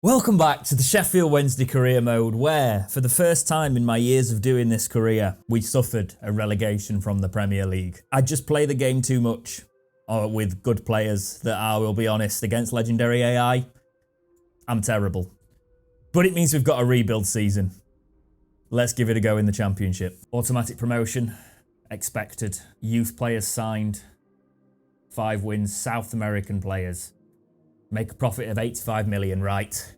Welcome back to the Sheffield Wednesday career mode where, for the first time in my years of doing this career, we suffered a relegation from the Premier League. I just play the game too much with good players that I will be honest, against legendary AI, I'm terrible. But it means we've got a rebuild season. Let's give it a go in the Championship. Automatic promotion, expected. Youth players signed. 5 wins, South American players. Make a profit of 85 million, right?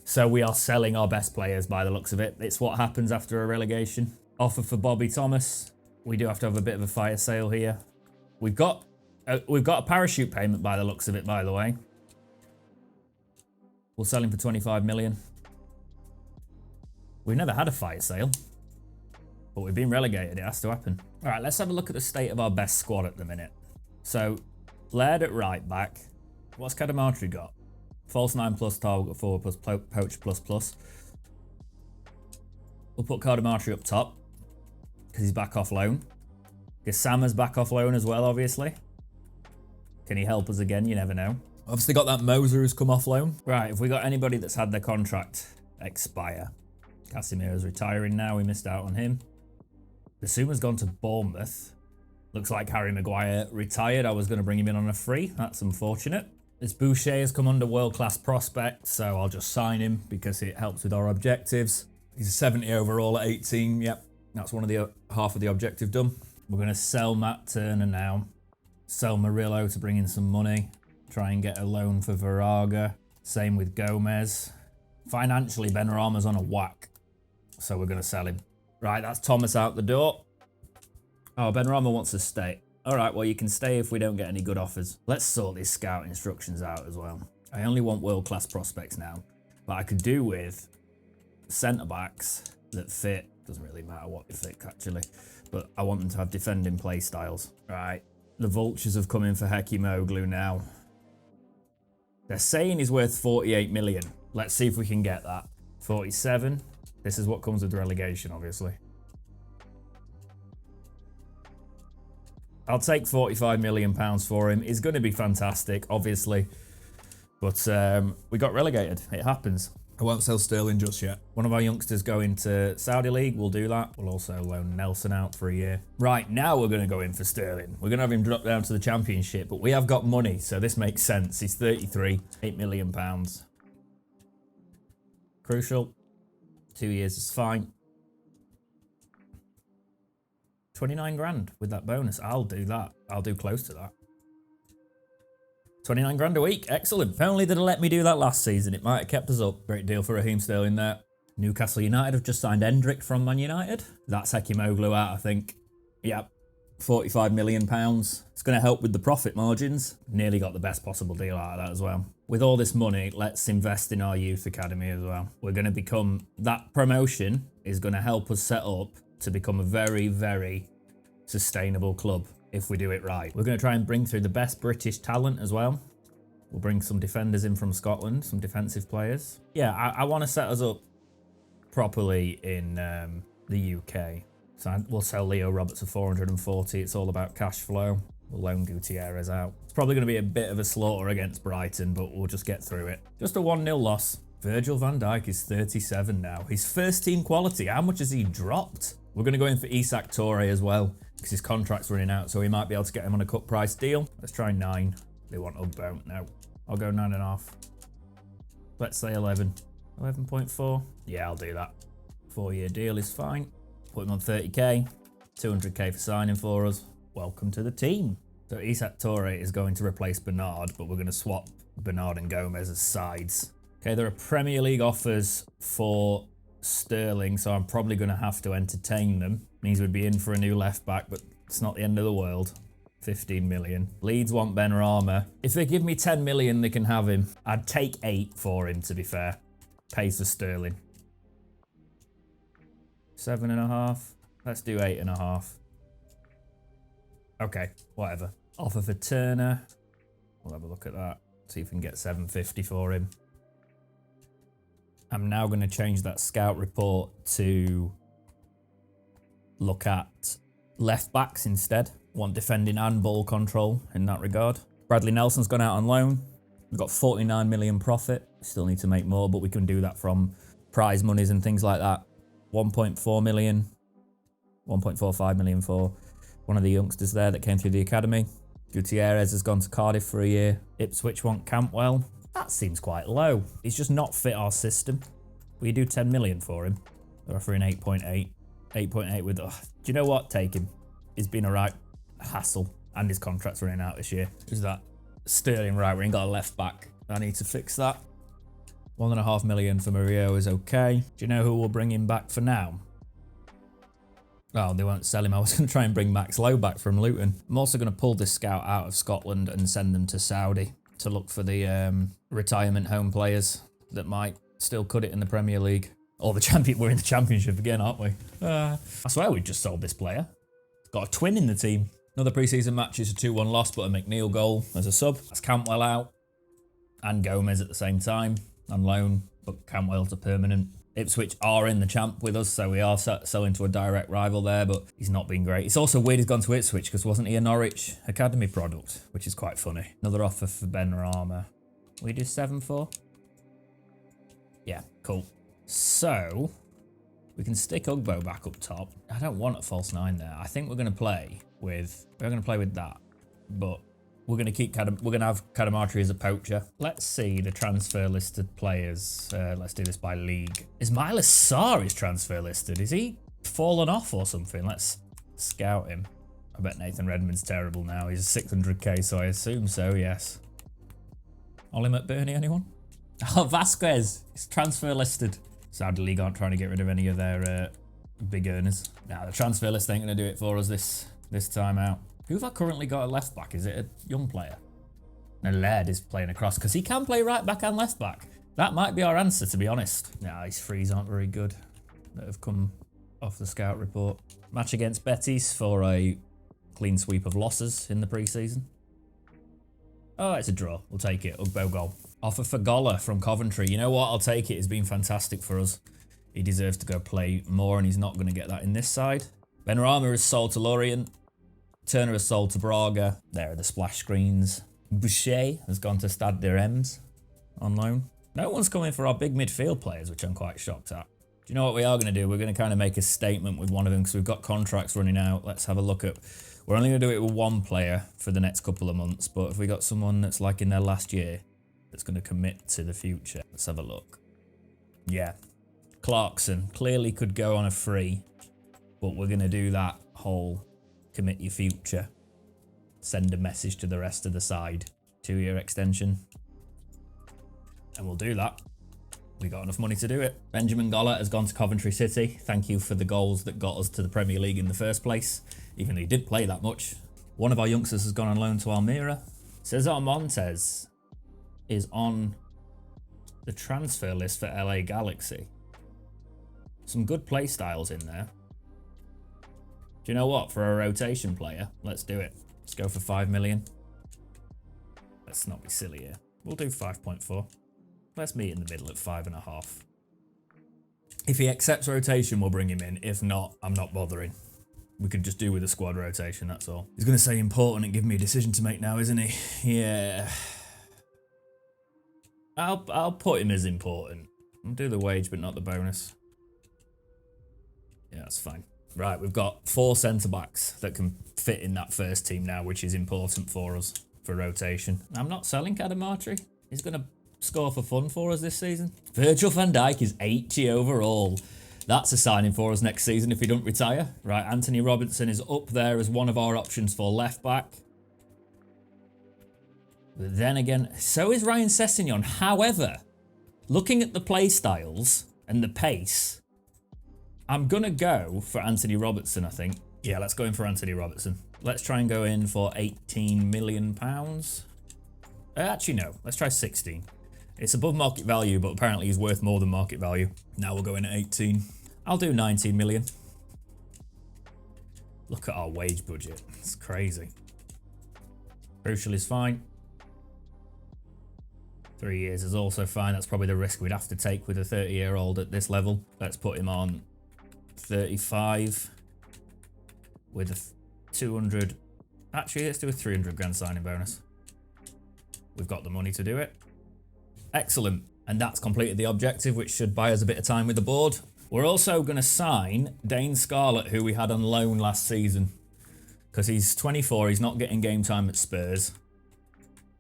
So we are selling our best players by the looks of it. It's what happens after a relegation. Offer for Bobby Thomas. We do have to have a bit of a fire sale here. We've got a parachute payment by the looks of it, by the way. We'll sell him for 25 million. We've never had a fire sale, but we've been relegated. It has to happen. All right, let's have a look at the state of our best squad at the minute. So, Laird at right back. What's Cadamartri got? False 9 plus, target 4 plus, poach plus plus. We'll put Cadamartri up top because he's back off loan. Gassama's back off loan as well, obviously. Can he help us again? You never know. Obviously got that Moser who's come off loan. Right, have we got anybody that's had their contract expire? Casimiro's retiring now. We missed out on him. Basuma's gone to Bournemouth. Looks like Harry Maguire retired. I was going to bring him in on a free. That's unfortunate. This Boucher has come under world-class prospect, so I'll just sign him because it helps with our objectives. He's a 70 overall at 18. Yep, that's one of the half of the objective done. We're going to sell Matt Turner now. Sell Murillo to bring in some money. Try and get a loan for Varaga. Same with Gomez. Financially, Benrahma's on a whack, so we're going to sell him. Right, that's Thomas out the door. Oh, Benrahma wants to stay. All right, well, you can stay if we don't get any good offers. Let's sort these scout instructions out as well. I only want world-class prospects now, but I could do with centre-backs that fit. Doesn't really matter what they fit, actually, but I want them to have defending play styles. Right, the Vultures have come in for Hekimoglu now. They're saying he's worth 48 million. Let's see if we can get that. 47. This is what comes with relegation, obviously. I'll take 45 million pounds for him. He's going to be fantastic, obviously. But we got relegated. It happens. I won't sell Sterling just yet. One of our youngsters going to Saudi League. We'll do that. We'll also loan Nelson out for a year. Right, now we're going to go in for Sterling. We're going to have him drop down to the Championship, but we have got money, so this makes sense. He's 33, 8 million pounds. Crucial. 2 years is fine. 29 grand with that bonus. I'll do that. I'll do close to that. 29 grand a week. Excellent. If only they'd have let me do that last season, it might have kept us up. Great deal for Raheem Sterling there. Newcastle United have just signed Hendrick from Man United. That's Hekimoglu out, I think. Yep. 45 million pounds. It's going to help with the profit margins. Nearly got the best possible deal out of that as well. With all this money, let's invest in our youth academy as well. We're going to become, that promotion is going to help us set up to become a very, very sustainable club if we do it right. We're going to try and bring through the best British talent as well. We'll bring some defenders in from Scotland, some defensive players. Yeah, I want to set us up properly in the UK. So we'll sell Leo Roberts for 440. It's all about cash flow. We'll loan Gutierrez out. It's probably going to be a bit of a slaughter against Brighton, but we'll just get through it. Just a 1-0 loss. Virgil van Dijk is 37 now. His first team quality, how much has he dropped? We're going to go in for Eafc Toure as well because his contract's running out, so we might be able to get him on a cut price deal. Let's try 9. They want Ugbo. No, I'll go 9.5. Let's say 11. 11.4. Yeah, I'll do that. 4-year deal is fine. Put him on 30k. 200k for signing for us. Welcome to the team. So Eafc Toure is going to replace Bernard, but we're going to swap Bernard and Gomez as sides. Okay, there are Premier League offers for Sterling, so I'm probably going to have to entertain them. Means we'd be in for a new left back, but it's not the end of the world. 15 million. Leeds want Benrahma. If they give me 10 million, they can have him. I'd take 8 for him, to be fair. Pays for Sterling. 7.5. Let's do 8.5. Okay, whatever. Offer for Turner. We'll have a look at that. See if we can get 750 for him. I'm now going to change that scout report to look at left backs instead. Want defending and ball control in that regard. Bradley Nelson's gone out on loan. We've got 49 million profit. Still need to make more, but we can do that from prize monies and things like that. 1.4 million, 1.45 million for one of the youngsters there that came through the academy. Gutierrez has gone to Cardiff for a year. Ipswich want Campwell. That seems quite low. He's just not fit our system. We do 10 million for him. They're offering 8.8. 8.8 with... do you know what? Take him. He's been a right hassle. And his contract's running out this year. Who's that? Sterling right wing, got a left back. I need to fix that. 1.5 million for Murillo is okay. Do you know who will bring him back for now? Oh, they won't sell him. I was going to try and bring Max Lowe back from Luton. I'm also going to pull this scout out of Scotland and send them to Saudi to look for the retirement home players that might still cut it in the Premier League. Or the champion. We're in the Championship again, aren't we? I swear we just sold this player. Got a twin in the team. Another pre-season match is a 2-1 loss, but a McNeil goal as a sub. That's Campwell out. And Gomez at the same time on loan, but Campwell's a permanent. Ipswich are in the champ with us, so we are selling to a direct rival there, but he's not been great. It's also weird he's gone to Ipswich because wasn't he a Norwich Academy product, which is quite funny. Another offer for Ben Rama. We do 7-4? Yeah, cool. So, we can stick Ugbo back up top. I don't want a false 9 there. I think we're going to play with that, but we're going to have Kadamatri as a poacher. Let's see the transfer listed players. Let's do this by league. Ismail Assar is transfer listed. Is he fallen off or something? Let's scout him. I bet Nathan Redmond's terrible now. He's 600k, so I assume so, yes. Ollie McBurney, anyone? Oh, Vasquez is transfer listed. Saudi League aren't trying to get rid of any of their big earners. Now, the transfer list ain't going to do it for us this time out. Who have I currently got at left back? Is it a young player? No, Laird is playing across because he can play right back and left back. That might be our answer, to be honest. Nah, his frees aren't very good that have come off the scout report. Match against Betis for a clean sweep of losses in the pre-season. Oh, it's a draw. We'll take it. Ugbo goal. Offer for Golla from Coventry. You know what? I'll take it. It's been fantastic for us. He deserves to go play more, and he's not going to get that in this side. Benrahma is sold to Lorient. Turner is sold to Braga. There are the splash screens. Boucher has gone to Stade de Reims on loan. No one's coming for our big midfield players, which I'm quite shocked at. Do you know what we are going to do? We're going to kind of make a statement with one of them because we've got contracts running out. Let's have a look at... We're only going to do it with one player for the next couple of months, but if we got someone that's like in their last year that's going to commit to the future, let's have a look. Yeah. Clarkson clearly could go on a free, but we're going to do that whole commit your future. Send a message to the rest of the side. 2-year extension. And we'll do that. We got enough money to do it. Benjamin Golla has gone to Coventry City. Thank you for the goals that got us to the Premier League in the first place, even though he didn't play that much. One of our youngsters has gone on loan to Almira. Cesar Montes is on the transfer list for LA Galaxy. Some good play styles in there. Do you know what? For a rotation player, let's do it. Let's go for 5 million. Let's not be silly here. We'll do 5.4. Let's meet in the middle at 5.5. If he accepts rotation, we'll bring him in. If not, I'm not bothering. We could just do with a squad rotation, that's all. He's going to say important and give me a decision to make now, isn't he? Yeah. I'll put him as important. I'll do the wage, but not the bonus. Yeah, that's fine. Right, we've got 4 centre-backs that can fit in that first team now, which is important for us for rotation. I'm not selling Kadamatri. He's going to score for fun for us this season. Virgil van Dijk is 80 overall. That's a signing for us next season if he don't retire. Right, Anthony Robinson is up there as one of our options for left-back. But then again, so is Ryan Sessegnon. However, looking at the play styles and the pace, I'm going to go for Anthony Robertson, I think. Yeah, let's go in for Anthony Robertson. Let's try and go in for £18 million. Actually, no. Let's try 16. It's above market value, but apparently he's worth more than market value. Now we'll go in at 18. I'll do 19 million. Look at our wage budget. It's crazy. Crucial is fine. 3 years is also fine. That's probably the risk we'd have to take with a 30-year-old at this level. Let's put him on 35 with a 200. Actually, let's do a 300 grand signing bonus. We've got the money to do it. Excellent. And that's completed the objective, which should buy us a bit of time with the board. We're also going to sign Dane Scarlett, who we had on loan last season. Because he's 24, he's not getting game time at Spurs.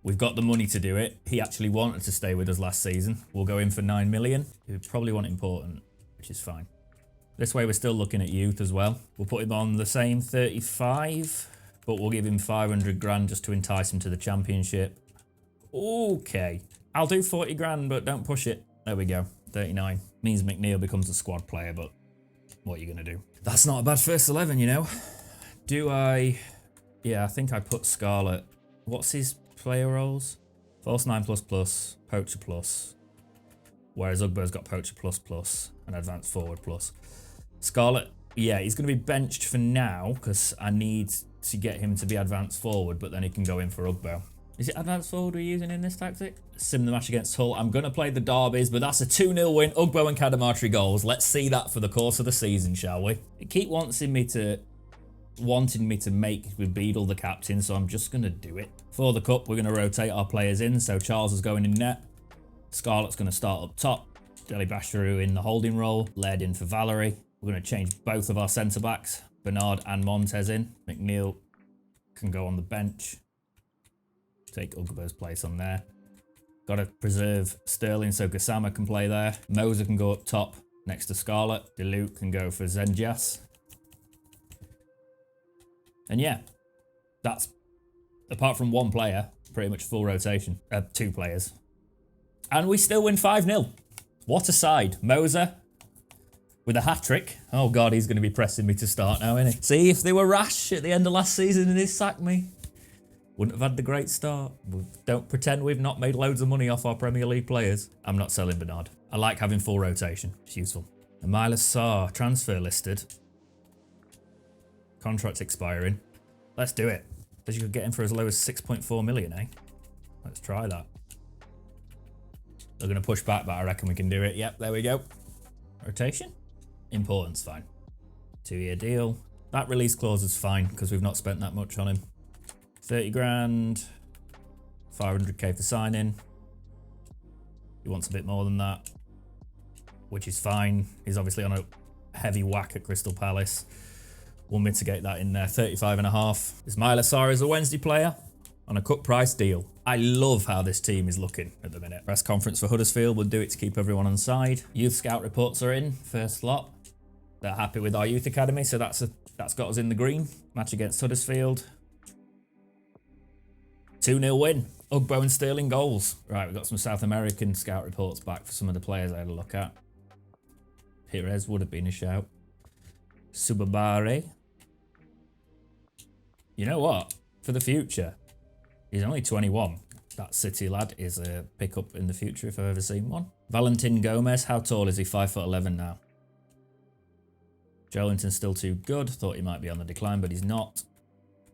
We've got the money to do it. He actually wanted to stay with us last season. We'll go in for 9 million. He probably want important, which is fine. This way we're still looking at youth as well. We'll put him on the same 35, but we'll give him 500 grand just to entice him to the championship. Okay. I'll do 40 grand, but don't push it. There we go. 39. Means McNeil becomes a squad player, but what are you going to do? That's not a bad first 11, you know. Do I... Yeah, I think I put Scarlett. What's his player roles? False 9++, poacher plus. Whereas Ugbo's got poacher plus and advanced forward plus. Scarlett, yeah, he's going to be benched for now because I need to get him to be advanced forward, but then he can go in for Ugbo. Is it advanced forward we're using in this tactic? Sim the match against Hull. I'm going to play the derbies, but that's a 2-0 win. Ugbo and Cadamartri goals. Let's see that for the course of the season, shall we? It keep wanting me to make with Beadle the captain, so I'm just going to do it. For the cup, we're going to rotate our players in, so Charles is going in net. Scarlett's going to start up top. Deli Basharu in the holding role. Laird in for Valerie. We're going to change both of our centre-backs. Bernard and Montez in. McNeil can go on the bench. Take Ugbo's place on there. Got to preserve Sterling so Gassama can play there. Moser can go up top next to Scarlett. DeLuke can go for Zenjas. And yeah, that's, apart from one player, pretty much full rotation. 2 players. And we still win 5-0. What a side. Moser with a hat-trick. Oh God, he's going to be pressing me to start now, isn't he? See, if they were rash at the end of last season and he'd sacked me, wouldn't have had the great start. Don't pretend we've not made loads of money off our Premier League players. I'm not selling Bernard. I like having full rotation. It's useful. Milas Sarr, transfer listed. Contract expiring. Let's do it. Because you could get him for as low as 6.4 million, eh? Let's try that. They're going to push back, but I reckon we can do it. Yep, there we go. Rotation. Importance, fine. 2-year deal. That release clause is fine because we've not spent that much on him. 30 grand. 500k for signing. He wants a bit more than that, which is fine. He's obviously on a heavy whack at Crystal Palace. We'll mitigate that in there. 35.5. Ismaila Sarr is a Wednesday player on a cut price deal. I love how this team is looking at the minute. Press conference for Huddersfield. We'll do it to keep everyone on side. Youth scout reports are in. First lot. They're happy with our youth academy, so that's got us in the green. Match against Huddersfield. 2-0 win. Ugbo and Sterling goals. Right, we've got some South American scout reports back for some of the players I had a look at. Perez would have been a shout. Subabare. You know what? For the future, he's only 21. That City lad is a pickup in the future if I've ever seen one. Valentin Gomez, how tall is he? 5'11" now. Joelinton's still too good. Thought he might be on the decline, but he's not.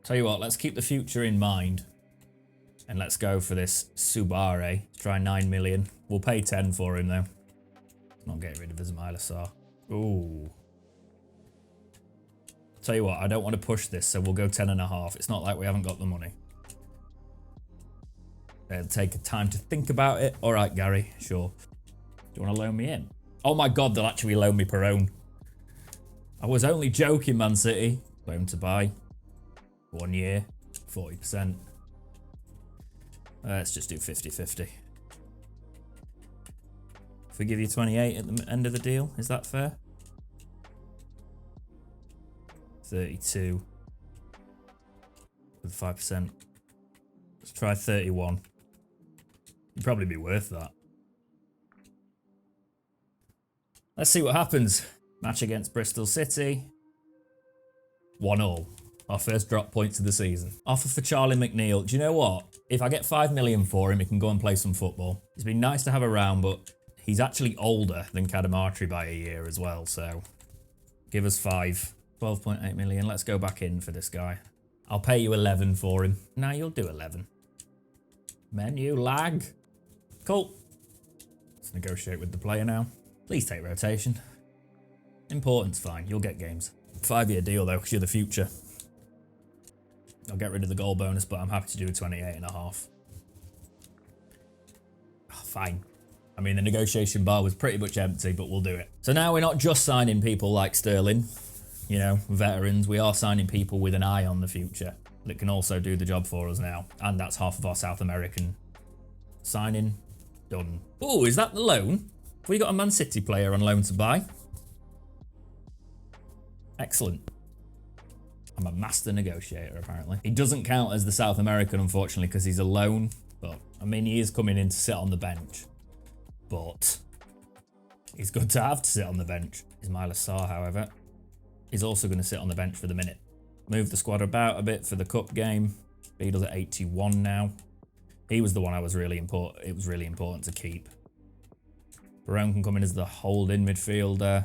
Tell you what, let's keep the future in mind. And let's go for this Subare. Try 9 million. We'll pay 10 for him though. Not getting rid of Ismaila Sarr. Ooh. Tell you what, I don't want to push this, so we'll go 10.5. It's not like we haven't got the money. It'll take time to think about it. All right, Gary, sure. Do you want to loan me in? Oh my God, they'll actually loan me Perone. I was only joking, Man City. Loan to buy. 1 year, 40%. Let's just do 50-50. If we give you 28 at the end of the deal, is that fair? 32 with 5%. Let's try 31. It'd probably be worth that. Let's see what happens. Match against Bristol City. 1-1. Our first drop points of the season. Offer for Charlie McNeil. Do you know what? If I get 5 million for him, he can go and play some football. It's been nice to have around, but he's actually older than Cadamartri by a year as well, so give us 5. 12.8 million. Let's go back in for this guy. I'll pay you 11 for him. Now you'll do 11. Menu lag. Cool. Let's negotiate with the player now. Please take rotation. Importance, fine. You'll get games. 5-year deal though, because you're the future. I'll get rid of the goal bonus, but I'm happy to do a 28.5. fine. I mean, the negotiation bar was pretty much empty, but we'll do it. So now we're not just signing people like Sterling, you know, veterans. We are signing people with an eye on the future that can also do the job for us now. And that's half of our South American signing done. Oh, is that the loan? Have we got a Man City player on loan to buy? Excellent. I'm a master negotiator, apparently. He doesn't count as the South American, unfortunately, because he's a loan. But, I mean, he is coming in to sit on the bench. But he's good to have to sit on the bench. Ismail Assar, however, is also going to sit on the bench for the minute. Move the squad about a bit for the cup game. Beadle's at 81 now. He was the one I was really important. It was really important to keep. Barone can come in as the hold-in midfielder.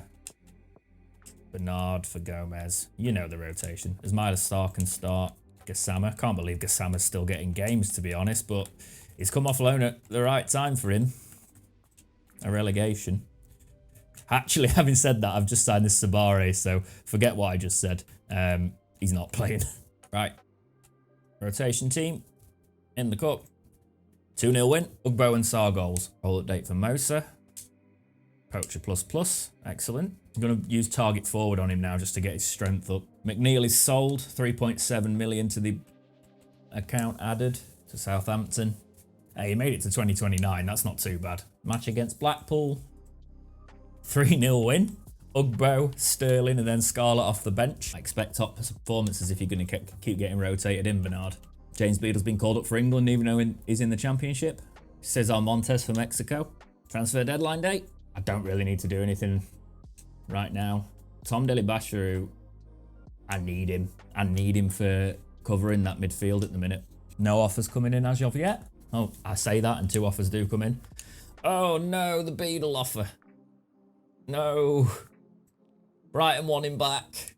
Bernard for Gomez. You know the rotation. Ismail Assar can start. Gassama. Can't believe Gassama's still getting games, to be honest, but he's come off loan at the right time for him. A relegation. Actually, having said that, I've just signed this Sabare, so forget what I just said. He's not playing. Right. Rotation team in the cup. 2-0 win. Ugbo and Sarr goals. Roll update for Mosa. Poacher ++. Excellent. I'm going to use target forward on him now just to get his strength up. McNeil is sold. 3.7 million to the account added to Southampton. Hey, he made it to 2029. That's not too bad. Match against Blackpool. 3-0 win. Ugbo, Sterling, and then Scarlett off the bench. I expect top performances if you're going to keep getting rotated in, Bernard. James Beadle's been called up for England, even though he's in the Championship. Cesar Montes for Mexico. Transfer deadline date. I don't really need to do anything right now. Tom Delibashiru, I need him. I need him for covering that midfield at the minute. No offers coming in as of yet. Oh, I say that and 2 offers do come in. Oh no, the Beadle offer. No. Brighton want him back.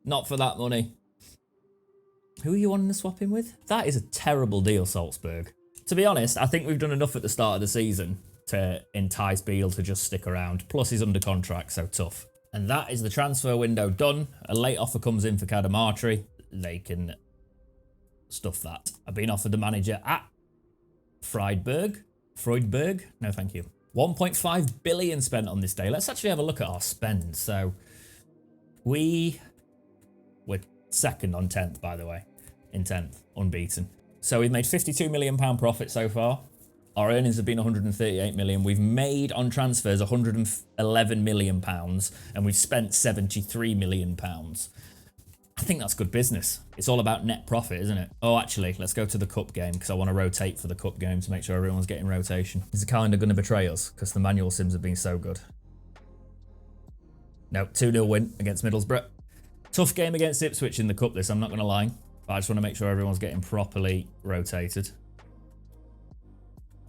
Not for that money. Who are you wanting to swap him with? That is a terrible deal, Salzburg. To be honest, I think we've done enough at the start of the season to entice Beale to just stick around. Plus he's under contract, so tough. And that is the transfer window done. A late offer comes in for Cadamartri. They can stuff that. I've been offered the manager at Freudberg. No, thank you. 1.5 billion spent on this day. Let's actually have a look at our spend. So we were second on 10th, by the way, in 10th, unbeaten. So we've made £52 million profit so far. Our earnings have been 138 million. We've made on transfers 111 million pounds, and we've spent 73 million pounds. I think that's good business. It's all about net profit, isn't it? Oh, actually, let's go to the cup game because I want to rotate for the cup game to make sure everyone's getting rotation. Is the calendar going to betray us because the manual sims have been so good? No, 2-0 win against Middlesbrough. Tough game against Ipswich in the cup this, I'm not going to lie. But I just want to make sure everyone's getting properly rotated.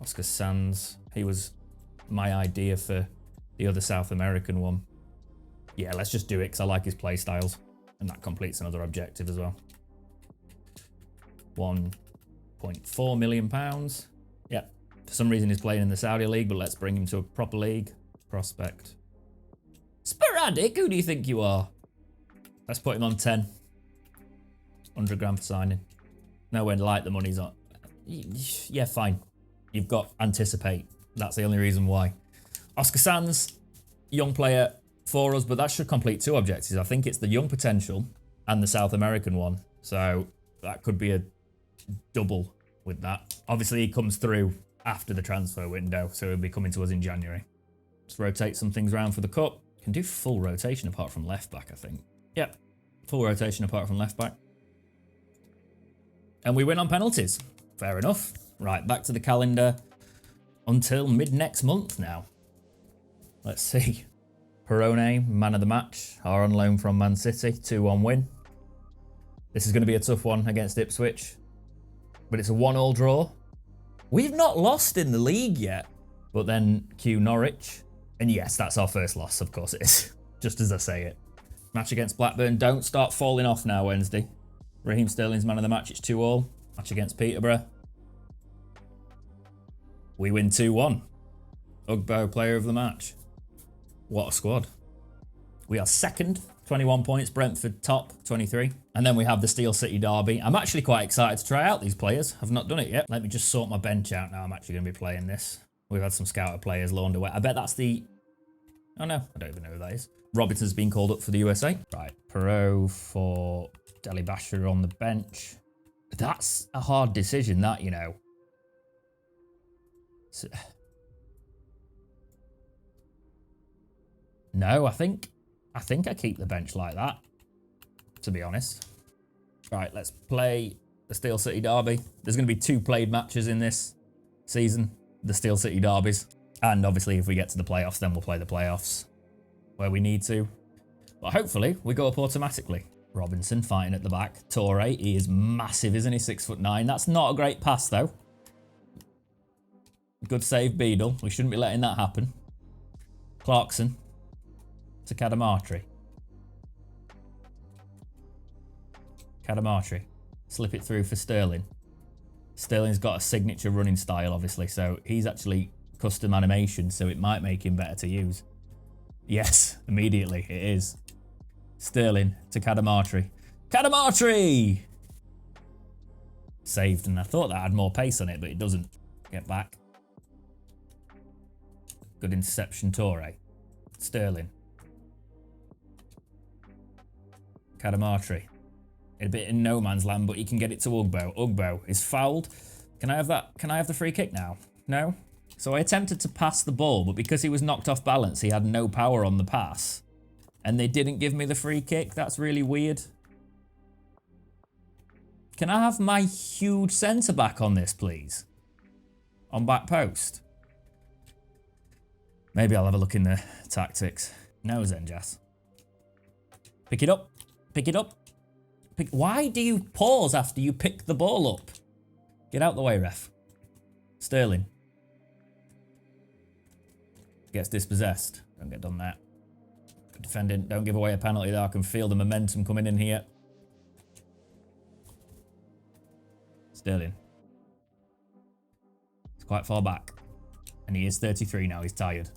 Oscar Sands, he was my idea for the other South American one. Yeah, let's just do it because I like his play styles. And that completes another objective as well. £1.4 million. Yeah, for some reason he's playing in the Saudi League, but let's bring him to a proper league. Prospect. Sporadic, who do you think you are? Let's put him on 10. 100 grand for signing. Nowhere like the money's on. Yeah, fine. You've got anticipate. That's the only reason why. Oscar Sands, young player for us, but that should complete 2 objectives. I think it's the young potential and the South American one. So that could be a double with that. Obviously, he comes through after the transfer window, so he'll be coming to us in January. Let's rotate some things around for the cup. Can do full rotation apart from left back, I think. Yep, full rotation apart from left back. And we win on penalties. Fair enough. Right, back to the calendar until mid next month now. Let's see. Perone, man of the match, are on loan from Man City, 2-1 win. This is going to be a tough one against Ipswich, but it's a 1-1 draw. We've not lost in the league yet, but then Q Norwich, and yes, that's our first loss, of course it is, just as I say it. Match against Blackburn, don't start falling off now Wednesday. Raheem Sterling's man of the match, it's 2-2. Match against Peterborough. We win 2-1. Ugbo, player of the match. What a squad. We are second, 21 points. Brentford top, 23. And then we have the Steel City derby. I'm actually quite excited to try out these players. I've not done it yet. Let me just sort my bench out now. I'm actually going to be playing this. We've had some scouter players launder away. I bet that's the... Oh no, I don't even know who that is. Robinson's been called up for the USA. Right, Perot for Delibasher on the bench. That's a hard decision, that, you know. So... No, I think I keep the bench like that, to be honest. Right, let's play the Steel City Derby. There's going to be 2 played matches in this season, the Steel City Derbies. And obviously, if we get to the playoffs, then we'll play the playoffs where we need to. But hopefully, we go up automatically. Robinson fighting at the back. Torre, he is massive, isn't he? 6'9". That's not a great pass, though. Good save, Beadle. We shouldn't be letting that happen. Clarkson to Cadamartri. Cadamartri. Slip it through for Sterling. Sterling's got a signature running style, obviously, so he's actually custom animation, so it might make him better to use. Yes, immediately, it is. Sterling to Cadamartri. Cadamartri! Saved, and I thought that had more pace on it, but it doesn't. Get back. Good interception, Torre. Sterling. Cadamartri. A bit in no man's land, but he can get it to Ugbo. Ugbo is fouled. Can I have that? Can I have the free kick now? No? So I attempted to pass the ball, but because he was knocked off balance, he had no power on the pass. And they didn't give me the free kick. That's really weird. Can I have my huge centre-back on this, please? On back post. Maybe I'll have a look in the tactics. No, Zenjas. Pick it up. Pick it up. Why do you pause after you pick the ball up? Get out the way, ref. Sterling. Gets dispossessed. Don't get done that. Good defending. Don't give away a penalty there. I can feel the momentum coming in here. Sterling. He's quite far back. And he is 33 now. He's tired.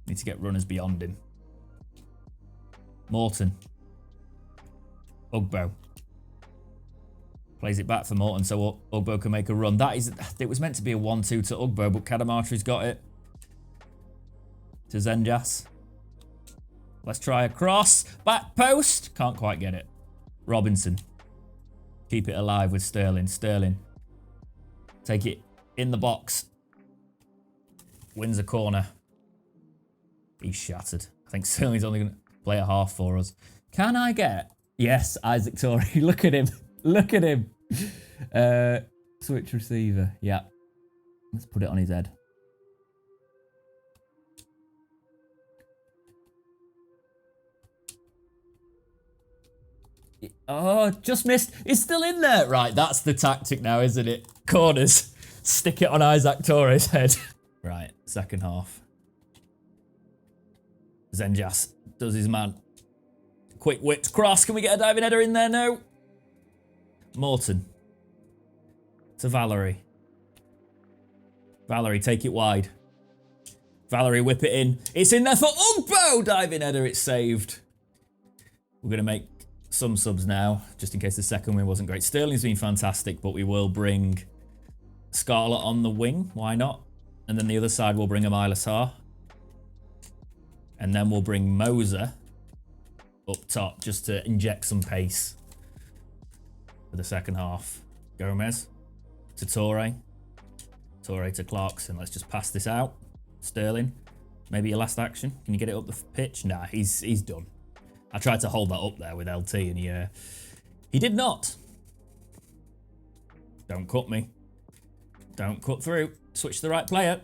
Need to get runners beyond him. Morton. Ugbo. Plays it back for Morton so Ugbo can make a run. It was meant to be a 1-2 to Ugbo, but Cadamartri's got it. To Zenjas. Let's try a cross. Back post. Can't quite get it. Robinson. Keep it alive with Sterling. Sterling. Take it in the box. Wins a corner. He's shattered. I think Sterling's only going to play a half for us. Can I get... Yes, Isaac Torrey. Look at him. Look at him. Switch receiver. Yeah. Let's put it on his head. Oh, just missed. It's still in there. Right, that's the tactic now, isn't it? Corners. Stick it on Isaac Torres' head. Right, second half. Zenjas does his man. Quick whipped cross. Can we get a diving header in there? No. Morton. To Valerie. Valerie, take it wide. Valerie, whip it in. It's in there for Ugbo! Diving header, it's saved. We're going to make some subs now, just in case the second win wasn't great. Sterling's been fantastic, but we will bring Scarlett on the wing. Why not? And then the other side, we'll bring Amila Sarr. And then we'll bring Moser up top just to inject some pace for the second half. Gomez to Torre. Torre to Clarkson. Let's just pass this out. Sterling, maybe your last action. Can you get it up the pitch? Nah, he's done. I tried to hold that up there with LT and he did not. Don't cut me. Don't cut through. Switch to the right player.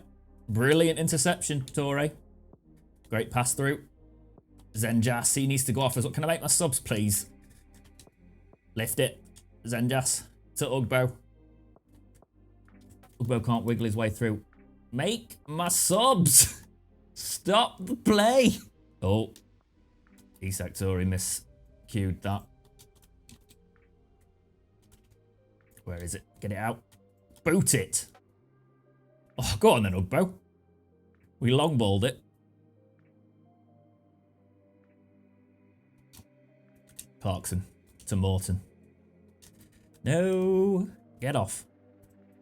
Brilliant interception, Torre. Great pass through. Zenjas, he needs to go off as well. Can I make my subs, please? Lift it. Zenjas to Ugbo. Ugbo can't wiggle his way through. Make my subs. Stop the play. Oh. Isak Torre miscued that. Where is it? Get it out. Boot it. Oh, go on then, Ugbo. We long balled it. Clarkson to Morton. No. Get off.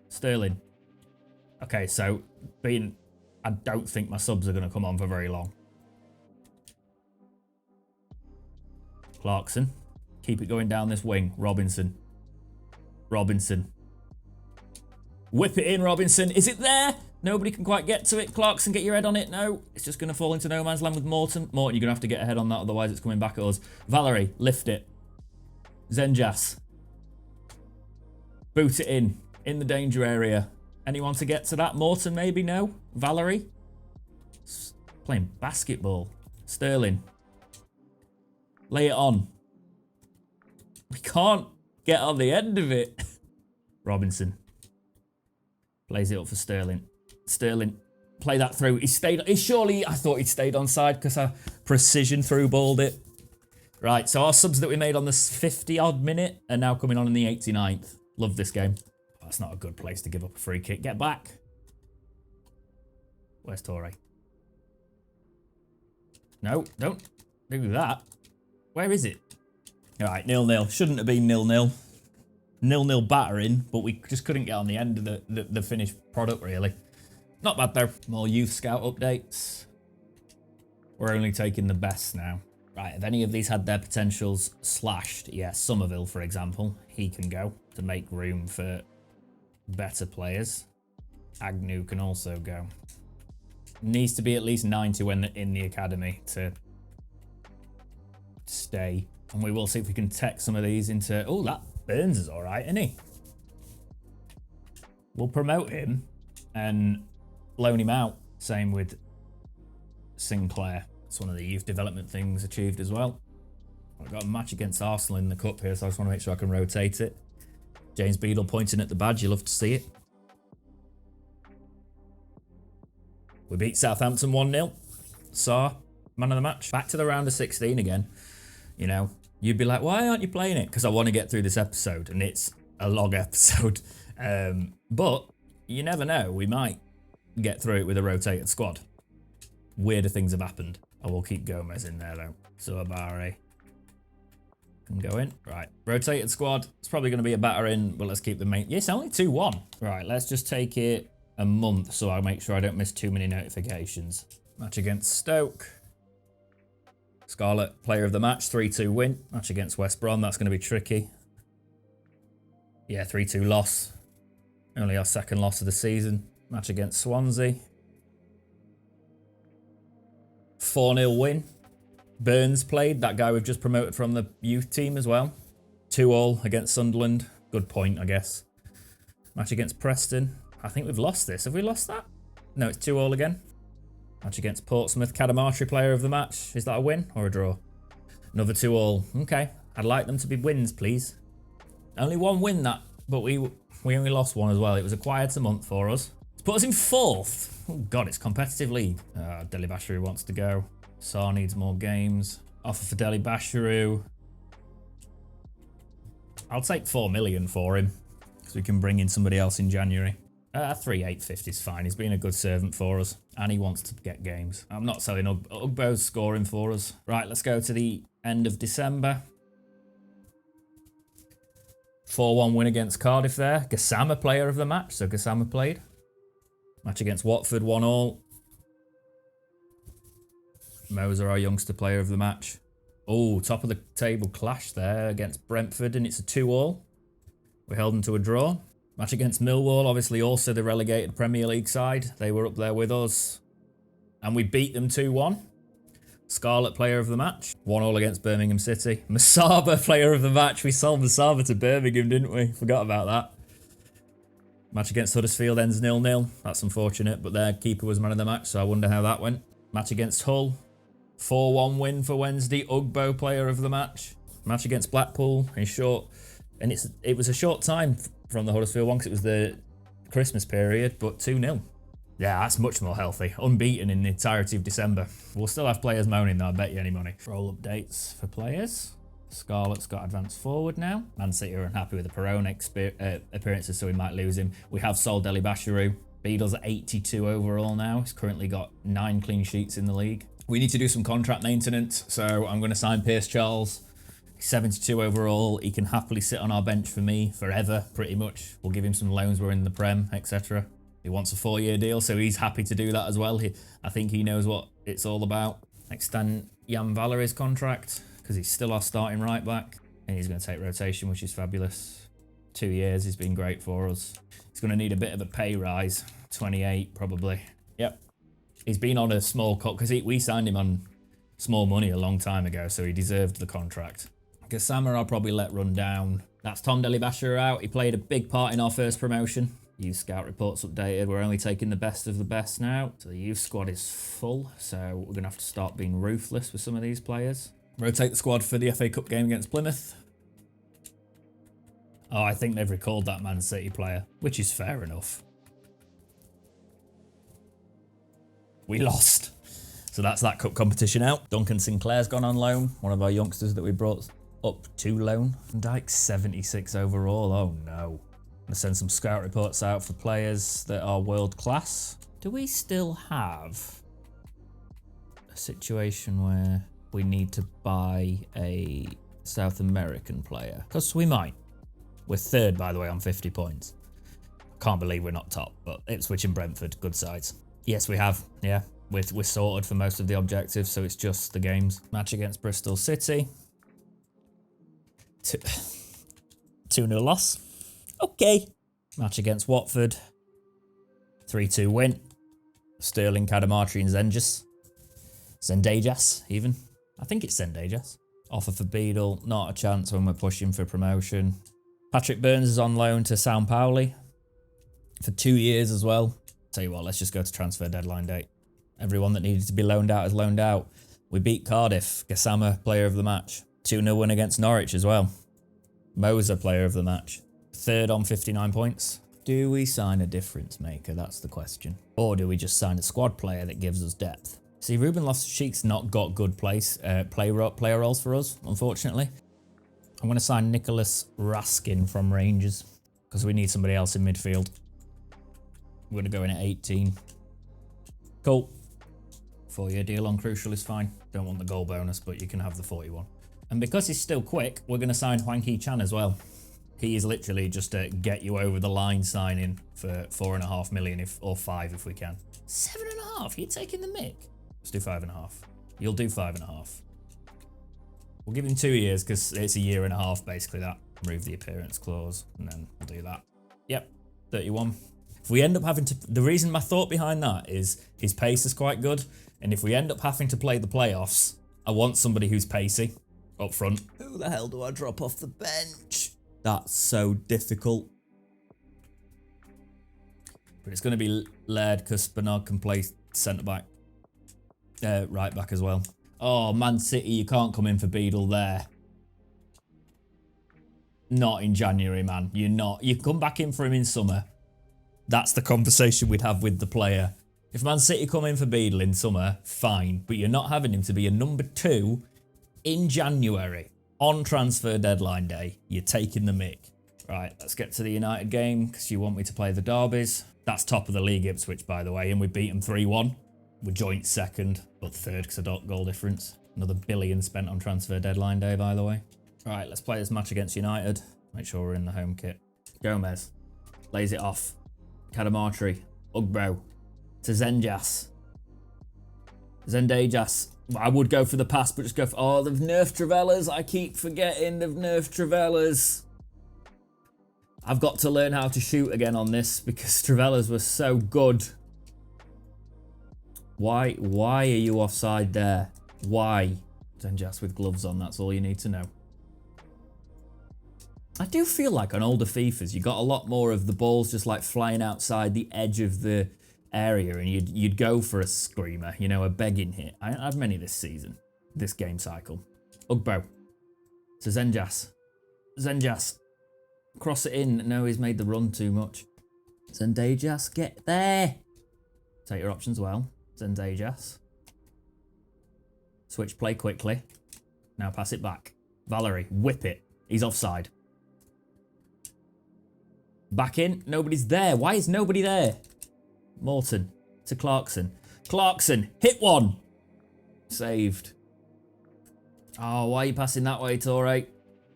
Sterling. Okay, so being I don't think my subs are going to come on for very long. Clarkson. Keep it going down this wing. Robinson. Whip it in, Robinson. Is it there? Nobody can quite get to it. Clarkson, get your head on it. No, it's just going to fall into no man's land with Morton. Morton, you're going to have to get ahead on that, otherwise it's coming back at us. Valerie, lift it. Zenjas. Boot it in the danger area. Anyone to get to that? Morton, maybe? No? Valerie? Playing basketball. Sterling. Lay it on. We can't get on the end of it. Robinson. Plays it up for Sterling. Sterling. Play that through. Surely, I thought he'd stayed onside because I precision through balled it. Right, so our subs that we made on this 50-odd minute are now coming on in the 89th. Love this game. That's not a good place to give up a free kick. Get back. Where's Torre? No, don't do that. Where is it? All right, 0-0. Shouldn't have been 0-0. 0-0 battering, but we just couldn't get on the end of the finished product, really. Not bad, though. More youth scout updates. We're only taking the best now. Right, have any of these had their potentials slashed? Yeah, Somerville, for example. He can go to make room for better players. Agnew can also go. Needs to be at least 90 when in the academy to stay. And we will see if we can tech some of these into... Oh, that Burns is all right, isn't he? We'll promote him and loan him out. Same with Sinclair. It's one of the youth development things achieved as well. I've got a match against Arsenal in the cup here, so I just want to make sure I can rotate it. James Beadle pointing at the badge. You love to see it. We beat Southampton 1-0. Sarr, man of the match. Back to the round of 16 again. You know, you'd be like, why aren't you playing it? Because I want to get through this episode, and it's a long episode. But you never know. We might get through it with a rotated squad. Weirder things have happened. I will keep Gomez in there, though. So Abare can go in. Right, rotated squad. It's probably going to be a batter in, but let's keep the main... Yes, only 2-1. Right, let's just take it a month so I'll make sure I don't miss too many notifications. Match against Stoke. Scarlett, player of the match, 3-2 win. Match against West Brom, that's going to be tricky. Yeah, 3-2 loss. Only our second loss of the season. Match against Swansea. 4-0 win. Burns played, that guy we've just promoted from the youth team as well. 2-2 against Sunderland. Good point, I guess. Match against Preston. I think we've lost this. Have we lost that? No, it's 2-2 again. Match against Portsmouth. Kadamartri, player of the match. Is that a win or a draw? Another 2-2. Okay. I'd like them to be wins, please. Only one win that, but we only lost one as well. It was a quieter month for us. It's put us in 4th. Oh, God, it's competitive league. Deli Bashiru wants to go. Sarr needs more games. Offer for Deli Bashiru. I'll take 4 million for him, because we can bring in somebody else in January. 3,850 is fine. He's been a good servant for us, and he wants to get games. I'm not selling Ugbo's scoring for us. Right, let's go to the end of December. 4-1 win against Cardiff there. Gassama, player of the match, so Gassama played. Match against Watford, 1-1. Moser, our youngster, player of the match. Oh, top of the table clash there against Brentford, and it's a 2-2. We held them to a draw. Match against Millwall, obviously also the relegated Premier League side. They were up there with us. And we beat them 2-1. Scarlett, player of the match. 1-1 against Birmingham City. Masaba, player of the match. We sold Masaba to Birmingham, didn't we? Forgot about that. Match against Huddersfield ends 0-0. That's unfortunate, but their keeper was man of the match, so I wonder how that went. Match against Hull. 4-1 win for Wednesday. Ugbo, player of the match. Match against Blackpool in short. And it was a short time from the Huddersfield one because it was the Christmas period, but 2-0. Yeah, that's much more healthy. Unbeaten in the entirety of December. We'll still have players moaning though, I bet you any money. Role updates for players. Scarlett's got advanced forward now. Man City are unhappy with the Perone appearances, so we might lose him. We have sold Deli Bashiru. Beadle's at 82 overall now. He's currently got 9 clean sheets in the league. We need to do some contract maintenance, so I'm going to sign Pierce Charles. 72 overall. He can happily sit on our bench for me forever, pretty much. We'll give him some loans. We're in the Prem, etc. He wants a 4-year deal, so he's happy to do that as well. I think he knows what it's all about. Extend Jan Valery's contract, because he's still our starting right back. And he's going to take rotation, which is fabulous. 2 years, he's been great for us. He's going to need a bit of a pay rise. 28, probably. Yep. He's been on a small cut, because we signed him on small money a long time ago, so he deserved the contract. Gassama I'll probably let run down. That's Tom Delibasher out. He played a big part in our first promotion. Youth scout reports updated. We're only taking the best of the best now. So the youth squad is full. So we're going to have to start being ruthless with some of these players. Rotate the squad for the FA Cup game against Plymouth. Oh, I think they've recalled that Man City player, which is fair enough. We lost. So that's that cup competition out. Duncan Sinclair's gone on loan. One of our youngsters that we brought up to loan. Van Dijk 76 overall. Oh no. I'm going to send some scout reports out for players that are world class. Do we still have a situation where we need to buy a South American player? Because we might. We're third, by the way, on 50 points. Can't believe we're not top, but Ipswich and Brentford, good sides. Yes, we have. Yeah, we're sorted for most of the objectives, so it's just the games. Match against Bristol City. 2-0 loss. Okay. Match against Watford. 3-2 win. Sterling, Cadamartri and Zendajas, even. I think it's Zendajas. Offer for Beadle. Not a chance when we're pushing for promotion. Patrick Burns is on loan to São Paulo for 2 years as well. Tell you what, let's just go to transfer deadline date. Everyone that needed to be loaned out is loaned out. We beat Cardiff. Gassama, player of the match. 2-0 win against Norwich as well. Moser, player of the match. Third on 59 points. Do we sign a difference maker? That's the question. Or do we just sign a squad player that gives us depth? See, Ruben Loftus-Cheek's not got good player roles for us, unfortunately. I'm going to sign Nicholas Raskin from Rangers because we need somebody else in midfield. We're going to go in at 18. Cool. 4-year deal on Crucial is fine. Don't want the goal bonus, but you can have the 41. And because he's still quick, we're going to sign Hwang Hee-chan as well. He is literally just a get you over the line signing for 4.5 million or 5 if we can. 7.5? You're taking the mick? Let's do 5.5. You'll do 5.5. We'll give him 2 years because it's a year and a half basically that. Remove the appearance clause and then we'll do that. Yep, 31. If we end up having to... The reason my thought behind that is his pace is quite good. And if we end up having to play the playoffs, I want somebody who's pacey up front. Who the hell do I drop off the bench? That's so difficult. But it's going to be Laird because Bernard can play centre-back. Right back as well. Oh, Man City, you can't come in for Beadle there. Not in January, man. You're not. You come back in for him in summer. That's the conversation we'd have with the player. If Man City come in for Beadle in summer, fine. But you're not having him to be a number 2 in January on transfer deadline day. You're taking the mick. Right, let's get to the United game because you want me to play the derbies. That's top of the league, Ipswich, by the way, and we beat them 3-1. We're joint second, but third because of goal difference. Another billion spent on transfer deadline day, by the way. All right, let's play this match against United. Make sure we're in the home kit. Gomez lays it off. Cadamartri, Ugbo to Zendajas. I would go for the pass, but just go for... Oh, they've nerfed Travellas. I keep forgetting they've nerfed Travellas. I've got to learn how to shoot again on this because Travellas was so good. Why are you offside there? Why? Zendajas with gloves on, that's all you need to know. I do feel like on older FIFAs, you got a lot more of the balls just like flying outside the edge of the area and you'd go for a screamer, you know, a begging hit. I don't have many this season, this game cycle. Ugbo to Zendajas. Cross it in. No, he's made the run too much. Zendajas, get there. Take your options well. Zendajas. Switch play quickly. Now pass it back. Valery, whip it. He's offside. Back in. Nobody's there. Why is nobody there? Morton to Clarkson. Clarkson, hit one. Saved. Oh, why are you passing that way, Torre? You're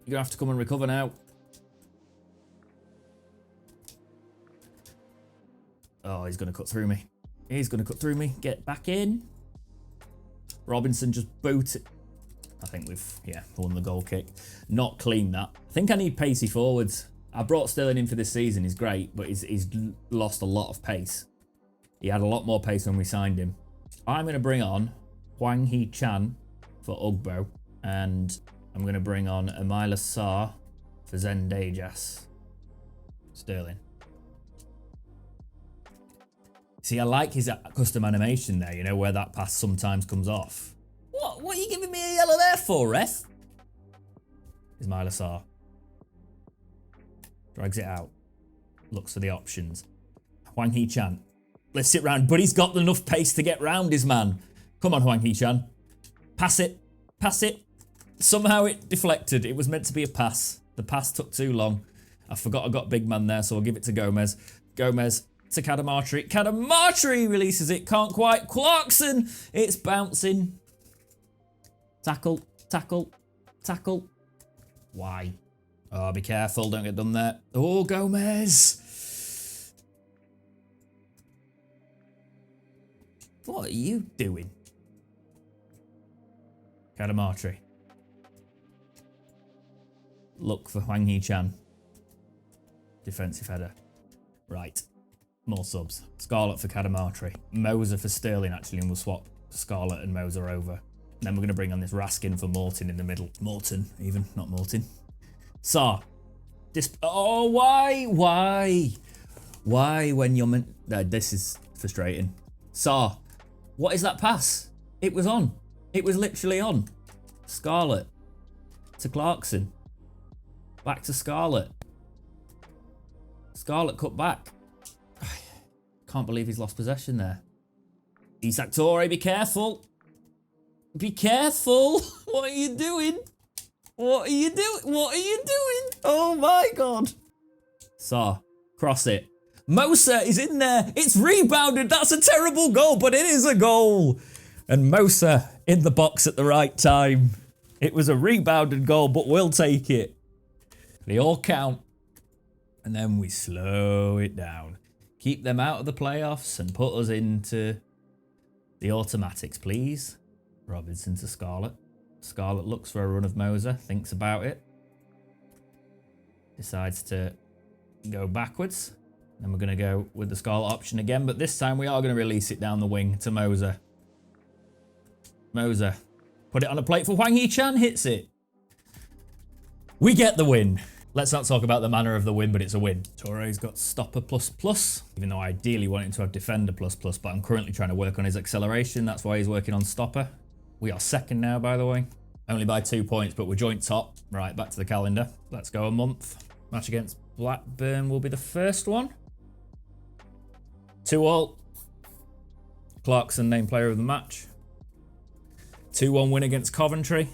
going to have to come and recover now. Oh, he's going to cut through me. He's going to cut through me. Get back in. Robinson just booted. I think we've, won the goal kick. Not clean that. I think I need pacey forwards. I brought Sterling in for this season. He's great, but he's lost a lot of pace. He had a lot more pace when we signed him. I'm going to bring on Hwang Hee-chan for Ugbo, and I'm going to bring on Emile Sarr for Zendejas. Sterling. See, I like his custom animation there, you know, where that pass sometimes comes off. What are you giving me a yellow there for, ref? Emile Sarr. Drags it out. Looks for the options. Hwang Hee-chan. Let's sit round, but he's got enough pace to get round his man. Come on, Hwang Hee-chan. Pass it. Pass it. Somehow it deflected. It was meant to be a pass. The pass took too long. I forgot I got big man there, so I'll give it to Gomez. Gomez to Cadamarteri. Cadamarteri releases it. Can't quite. Clarkson. It's bouncing. Tackle. Tackle. Tackle. Why? Oh, be careful. Don't get done there. Oh, Gomez. What are you doing? Cadamarteri. Look for Hwang Hee-chan. Defensive header. Right. More subs. Scarlett for Cadamarteri. Moser for Sterling, actually, and we'll swap Scarlett and Moser over. Then we're going to bring on this Raskin for Morton in the middle. Morton, even, not Morton. Sarr. Oh, why? Why when you're meant... this is frustrating. Sarr. What is that pass? It was on. It was literally on. Scarlett. To Clarkson. Back to Scarlett. Scarlett cut back. Can't believe he's lost possession there. Eafc, Torre, be careful. Be careful. What are you doing? What are you doing? What are you doing? Oh my God. Sarr, cross it. Moser is in there. It's rebounded. That's a terrible goal, but it is a goal. And Moser in the box at the right time. It was a rebounded goal, but we'll take it. They all count. And then we slow it down. Keep them out of the playoffs and put us into the automatics, please. Robinson to Scarlett. Scarlett looks for a run of Moser, thinks about it. Decides to go backwards. Then we're going to go with the Scarlett option again, but this time we are going to release it down the wing to Moser. Moser. Put it on a plate for Hwang Hee-chan, hits it. We get the win. Let's not talk about the manner of the win, but it's a win. Torre's got stopper plus, even though I ideally want him to have defender plus, but I'm currently trying to work on his acceleration. That's why he's working on stopper. We are second now, by the way. Only by 2 points, but we're joint top. Right, back to the calendar. Let's go a month. Match against Blackburn will be the first one. 2-2. Clarkson named player of the match. 2-1 win against Coventry.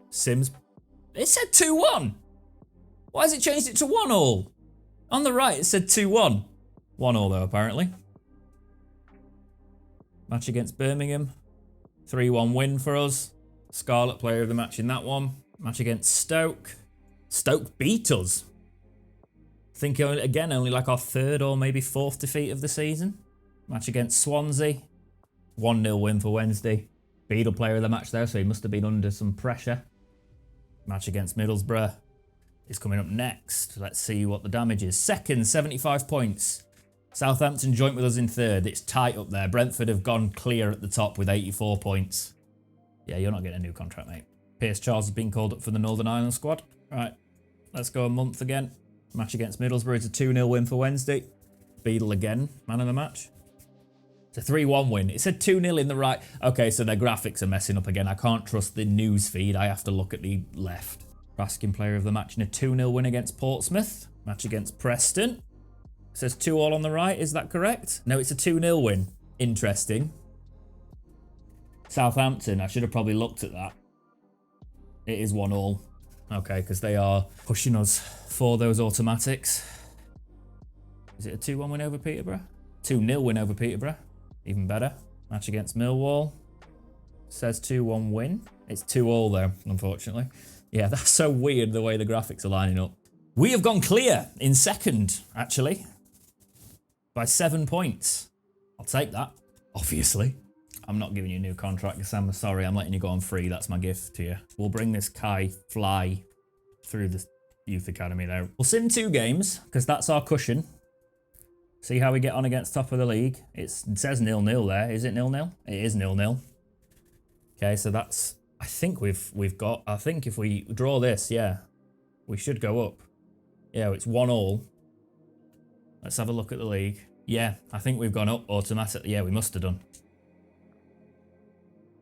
Sims. It said 2-1. Why has it changed it to 1-1? On the right, it said 2-1. 1-1 though, apparently. Match against Birmingham. 3-1 win for us. Scarlett player of the match in that one. Match against Stoke. Stoke beat us. I think, again, only like our third or maybe fourth defeat of the season. Match against Swansea. 1-0 win for Wednesday. Beadle player of the match there, so he must have been under some pressure. Match against Middlesbrough is coming up next. Let's see what the damage is. Second, 75 points. Southampton joint with us in third. It's tight up there. Brentford have gone clear at the top with 84 points. Yeah, you're not getting a new contract, mate. Pierce Charles has been called up for the Northern Ireland squad. Right, let's go a month again. Match against Middlesbrough is a 2-0 win for Wednesday. Beadle again, man of the match. It's a 3-1 win. It said 2-0 in the right. Okay, so their graphics are messing up again. I can't trust the news feed. I have to look at the left. Raskin player of the match in a 2-0 win against Portsmouth. Match against Preston. It says 2-2 on the right. Is that correct? No, it's a 2-0 win. Interesting. Southampton. I should have probably looked at that. It is 1-1. Okay, because they are pushing us for those automatics. Is it a 2-1 win over Peterborough? 2-0 win over Peterborough. Even better. Match against Millwall. Says 2-1 win. It's 2-2 though, unfortunately. Yeah, that's so weird the way the graphics are lining up. We have gone clear in second, actually. by 7 points. I'll take that, obviously. I'm not giving you a new contract, Gassama. Sorry, I'm letting you go on free. That's my gift to you. We'll bring this Kai fly through the youth academy there. We'll sim 2 games, because that's our cushion. See how we get on against top of the league. It says 0-0 there. Is it 0-0? It is 0-0. Okay, so that's... I think we've got... I think if we draw this, yeah, we should go up. Yeah, it's 1-1. Let's have a look at the league. Yeah, I think we've gone up automatically. Yeah, we must have done.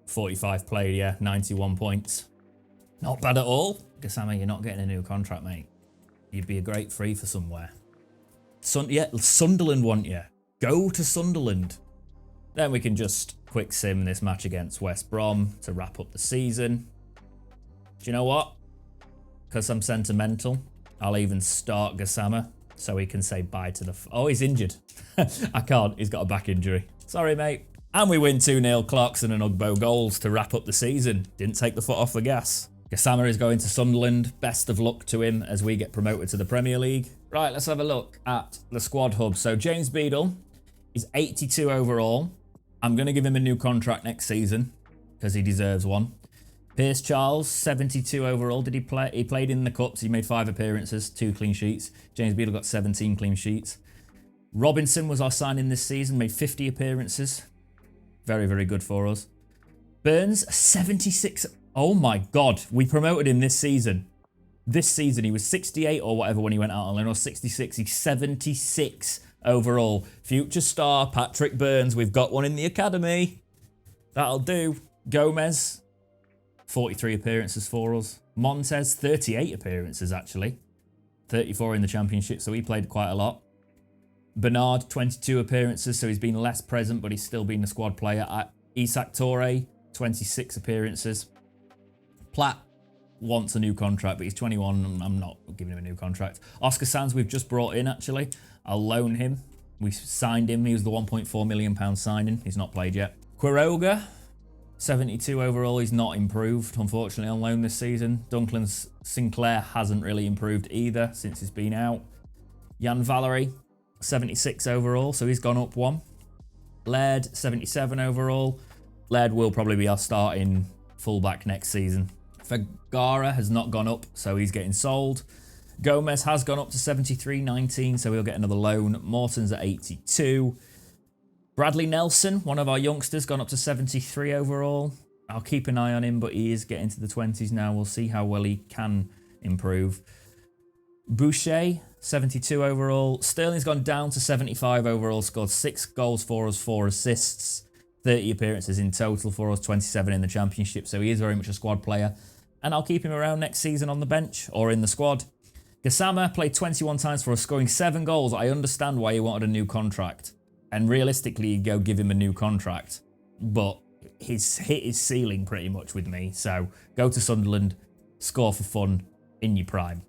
45 played, yeah, 91 points. Not bad at all. Gassama, you're not getting a new contract, mate. You'd be a great free for somewhere. Yeah, Sunderland want you. Go to Sunderland. Then we can just quick sim this match against West Brom to wrap up the season. Do you know what? Because I'm sentimental, I'll even start Gassama so he can say bye to the... Oh, he's injured. I can't. He's got a back injury. Sorry, mate. And we win 2-0 Clarkson and Ugbo goals to wrap up the season. Didn't take the foot off the gas. Gassama is going to Sunderland. Best of luck to him as we get promoted to the Premier League. Right, let's have a look at the squad hub. So James Beadle is 82 overall. I'm going to give him a new contract next season because he deserves one. Pierce Charles, 72 overall. Did he play? He played in the Cups. He made 5 appearances, 2 clean sheets. James Beadle got 17 clean sheets. Robinson was our signing this season, made 50 appearances. Very, very good for us. Burns, 76. Oh my God, we promoted him this season. This season, he was 68 or whatever when he went out on loan, or 66. He's 76 overall. Future star, Patrick Burns. We've got one in the academy. That'll do. Gomez, 43 appearances for us. Montez, 38 appearances actually. 34 in the championship, so he played quite a lot. Bernard, 22 appearances, so he's been less present, but he's still been a squad player. Isak Torre, 26 appearances. Platt wants a new contract, but he's 21. I'm not giving him a new contract. Oscar Sands, we've just brought in, actually. I'll loan him. We signed him. He was the £1.4 million signing. He's not played yet. Quiroga, 72 overall. He's not improved, unfortunately, on loan this season. Duncan Sinclair hasn't really improved either since he's been out. Jan Valery, 76 overall, so he's gone up 1. Laird, 77 overall. Laird will probably be our starting fullback next season. Vergara has not gone up, so he's getting sold. Gomez has gone up to 73.19, so he'll get another loan. Morton's at 82. Bradley Nelson, one of our youngsters, gone up to 73 overall. I'll keep an eye on him, but he is getting to the 20s now. We'll see how well he can improve. Boucher, 72 overall. Sterling's gone down to 75 overall, scored 6 goals for us, 4 assists, 30 appearances in total for us, 27 in the championship, so he is very much a squad player. And I'll keep him around next season on the bench or in the squad. Gassama played 21 times for us, scoring 7 goals. I understand why he wanted a new contract. And realistically, you go give him a new contract. But he's hit his ceiling pretty much with me. So go to Sunderland, score for fun in your prime.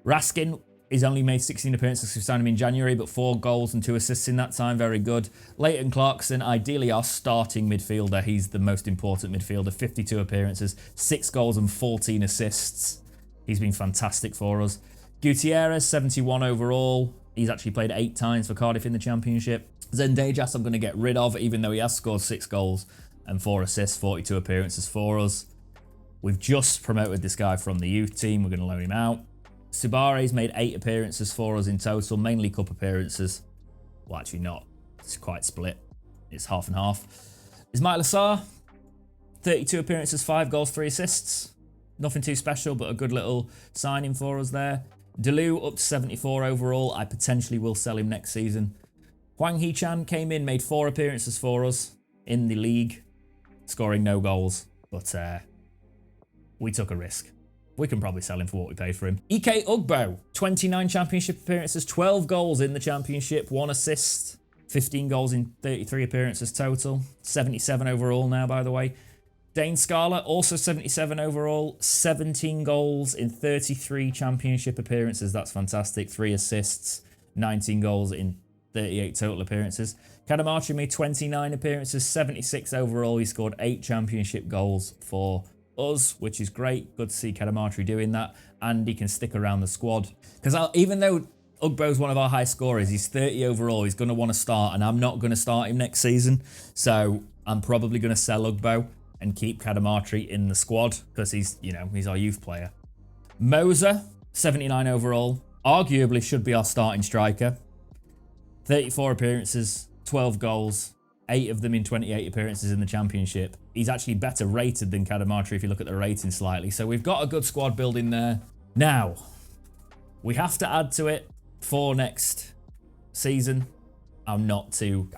Raskin is only made 16 appearances. We signed him in January, but 4 goals and 2 assists in that time. Very good. Leighton Clarkson, ideally our starting midfielder. He's the most important midfielder. 52 appearances, 6 goals and 14 assists. He's been fantastic for us. Gutierrez, 71 overall. He's actually played 8 times for Cardiff in the Championship. Zendejas I'm going to get rid of, even though he has scored 6 goals and 4 assists, 42 appearances for us. We've just promoted this guy from the youth team. We're going to loan him out. Subare's made 8 appearances for us in total, mainly cup appearances. Well, actually not. It's quite split. It's half and half. Ismail Assar, 32 appearances, 5 goals, 3 assists. Nothing too special, but a good little signing for us there. Delu up to 74 overall. I potentially will sell him next season. Hwang Hee-chan came in, made 4 appearances for us in the league, scoring no goals. But we took a risk. We can probably sell him for what we paid for him. Ike Ugbo, 29 championship appearances, 12 goals in the championship, 1 assist, 15 goals in 33 appearances total, 77 overall now, by the way. Dane Scala, also 77 overall, 17 goals in 33 championship appearances. That's fantastic. 3 assists, 19 goals in 38 total appearances. Kadamachi made 29 appearances, 76 overall. He scored 8 championship goals for us, which is great. Good to see Kadamachi doing that, and he can stick around the squad. Because even though Ugbo's one of our high scorers. He's 30 overall. He's going to want to start, and I'm not going to start him next season. So I'm probably going to sell Ugbo and keep Kadamatri in the squad because he's, you know, he's our youth player. Moser, 79 overall. Arguably should be our starting striker. 34 appearances, 12 goals, 8 of them in 28 appearances in the championship. He's actually better rated than Kadamatri if you look at the rating slightly. So we've got a good squad building there. Now, we have to add to it for next season. I'm not too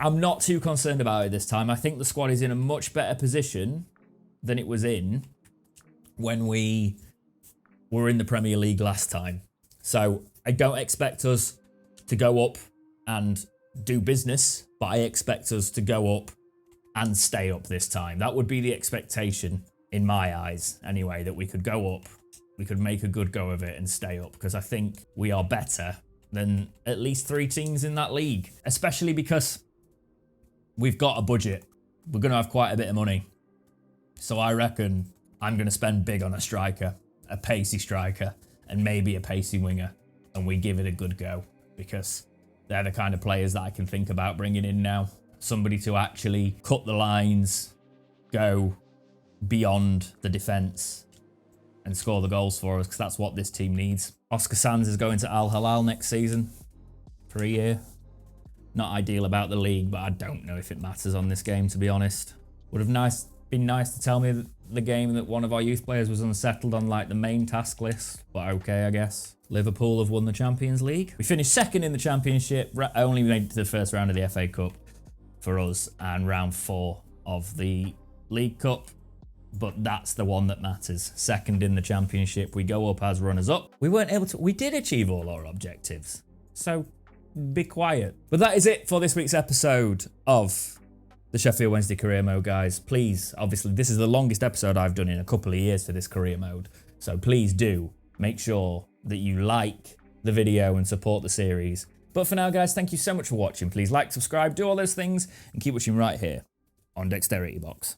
concerned about it this time. I think the squad is in a much better position than it was in when we were in the Premier League last time. So I don't expect us to go up and do business, but I expect us to go up and stay up this time. That would be the expectation in my eyes anyway, that we could go up, we could make a good go of it and stay up, because I think we are better than at least 3 teams in that league, especially because we've got a budget. We're going to have quite a bit of money. So I reckon I'm going to spend big on a striker, a pacey striker, and maybe a pacey winger, and we give it a good go, because they're the kind of players that I can think about bringing in now. Somebody to actually cut the lines, go beyond the defence, and score the goals for us, because that's what this team needs. Oscar Sands is going to Al Hilal next season for a year. Not ideal about the league, but I don't know if it matters on this game, to be honest. Would have been nice to tell me the game that one of our youth players was unsettled on like the main task list, but okay, I guess. Liverpool have won the Champions League. We finished second in the Championship, only made it to the first round of the FA Cup for us, and round 4 of the League Cup. But that's the one that matters. Second in the Championship, we go up as runners-up. We did achieve all our objectives, so be quiet. But that is it for this week's episode of the Sheffield Wednesday Career Mode, guys. Please, obviously, this is the longest episode I've done in a couple of years for this Career Mode, so please do make sure that you like the video and support the series. But for now, guys, thank you so much for watching. Please like, subscribe, do all those things, and keep watching right here on Dexterity Box.